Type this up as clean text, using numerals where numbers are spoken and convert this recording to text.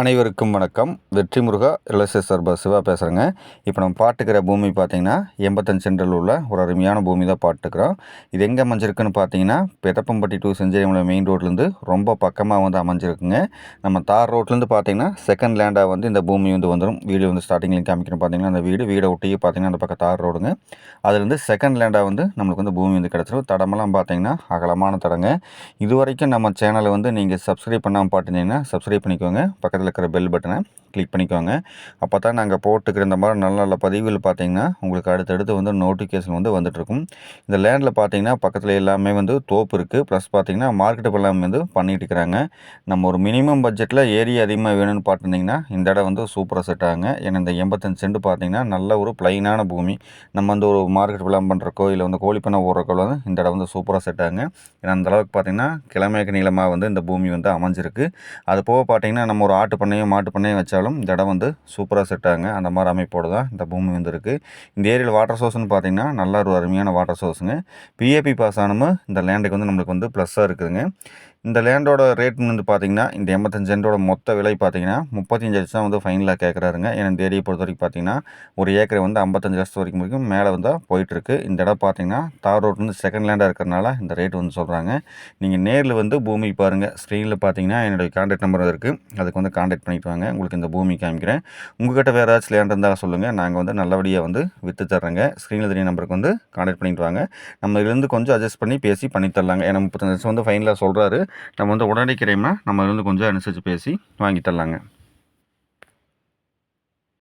அனைவருக்கும் வணக்கம். வெற்றி முருகா ரியல் எஸ்டேட் சார்பா சிவா பேசுகிறேங்க. இப்போ நம்ம பார்த்துக்கிற பூமி பார்த்தீங்கன்னா 85 சென்டில் உள்ள ஒரு அருமையான பூமி தான் பார்த்துக்கிறோம். இது எங்கே அமைஞ்சிருக்குன்னு பார்த்தீங்கன்னா பெதப்பம்பட்டி டு செஞ்சேரிமலை மெயின் ரோட்லேருந்து ரொம்ப பக்கமாக வந்து அமைஞ்சிருக்குங்க. நம்ம தார் ரோட்லேருந்து பார்த்தீங்கன்னா செகண்ட் லேண்டாக வந்து இந்த பூமி வந்து வந்துடும். வீடு வந்து ஸ்டார்டிங்லேயும் காமிக்கணும் பார்த்தீங்கன்னா அந்த வீடை ஒட்டியே பார்த்தீங்கன்னா அந்த பக்கம் தார் ரோடுங்க. அதுலேருந்து செகண்ட் லேண்டாக வந்து நம்மளுக்கு வந்து பூமி வந்து கிடச்சிரும். தடமெல்லாம் பார்த்தீங்கன்னா அகலமான தடங்க. இது வரைக்கும் நம்ம சேனலை வந்து நீங்கள் சப்ஸ்கிரைப் பண்ணாமல் பார்த்துருந்தீங்கன்னா சப்ஸ்கிரைப் பண்ணிக்கோங்க. பக்கத்தில் இருக்கிற பெல் பட்டனை கிளிக் பண்ணிக்கோங்க. அப்போ தான் நாங்கள் போட்டுக்கிற இந்த மாதிரி நல்ல நல்ல பதிவுகள் பார்த்தீங்கன்னா உங்களுக்கு அடுத்தடுத்து வந்து நோட்டிஃபிகேஷன் வந்து வந்துட்டுருக்கும். இந்த லேண்டில் பார்த்தீங்கன்னா பக்கத்தில் எல்லாமே வந்து தோப்பு இருக்குது. ப்ளஸ் பார்த்தீங்கன்னா மார்க்கெட்டு எல்லாமே வந்து பண்ணிகிட்டு இருக்கிறாங்க. நம்ம ஒரு மினிமம் பட்ஜெட்டில் ஏரியா அதிகமாக வேணும்னு பார்த்துருந்தீங்கன்னா இந்த இடம் வந்து சூப்பராக செட் ஆகுங்க. ஏன்னா இந்த 85 சென்ட் பார்த்தீங்கன்னா நல்ல ஒரு ப்ளைனான பூமி. நம்ம வந்து ஒரு மார்க்கெட் விளாம் பண்ணுறக்கோ இல்லை வந்து கோழிப்பண்ணை ஓடுறக்கோ வந்து இந்த இடம் வந்து சூப்பராக செட் ஆகுங்க. ஏன்னா அந்தளவுக்கு பார்த்தீங்கன்னா கிழமைக்கு நீளமாக வந்து இந்த பூமி வந்து அமைஞ்சிருக்கு. அது போக பார்த்தீங்கன்னா நம்ம ஒரு ஆட்டு பண்ணையும் மாட்டு பண்ணையும் வச்சாலும் இந்த இடம் வந்து சூப்பராக செட் ஆகுங்க. அந்த மாதிரி அமைப்போடு தான் இந்த பூமி வந்து இருக்குது. இந்த ஏரியாவில் வாட்டர் சோர்ஸ்னு பார்த்தீங்கன்னா நல்ல ஒரு அருமையான வாட்டர் சோர்ஸுங்க. பிஏபி பாஸ் ஆனமும் இந்த லேண்டுக்கு வந்து நம்மளுக்கு வந்து ப்ளஸ்ஸாக இருக்குதுங்க. இந்த லேண்டோட ரேட் வந்து பார்த்தீங்கன்னா இந்த 85 சென்டோட மொத்த விலை பார்த்தீங்கன்னா 35 லட்சம் தான் வந்து ஃபைனலாக கேட்குறாருங்க. ஏன்னா இந்த ஏரியை பொறுத்த வரைக்கும் பார்த்தீங்கன்னா ஒரு ஏக்கரை வந்து 55 லட்சம் வரைக்கும் மேலே வந்து போயிட்டுருக்கு. இந்த இடம் பார்த்தீங்கன்னா தார் ரோட் வந்து செகண்ட் லேண்டாக இருக்கிறனால இந்த ரேட் வந்து சொல்கிறாங்க. நீங்கள் நேரில் வந்து பூமி பாருங்கள். ஸ்க்ரீனில் பார்த்தீங்கன்னா என்னுடைய கான்டாக்ட் நம்பர் இருக்குது. அதுக்கு வந்து கான்டாக்ட் பண்ணிட்டு வாங்க. உங்களுக்கு இந்த பூமி காமிக்கிறேன். உங்கள்கிட்ட வேறு ஏதாச்சும் லேண்ட் இருந்தாலும் சொல்லுங்கள். நாங்கள் வந்து நல்லபடியாக வந்து விற்று தர்றேங்க. ஸ்க்ரீனில் தெரிய நம்பருக்கு வந்து கான்டாக்ட் பண்ணிட்டு வாங்க. நம்ம இதுலேருந்து கொஞ்சம் அட்ஜஸ்ட் பண்ணி பேசி பண்ணித்தரலாங்க. ஏன்னா 35 லட்சம் வந்து ஃபைனலாக சொல்கிறாரு. நம்ம வந்து உடனடி கிடைக்கும்னா நம்ம இருந்து கொஞ்சம் அனுசரித்து பேசி வாங்கி தரலாங்க.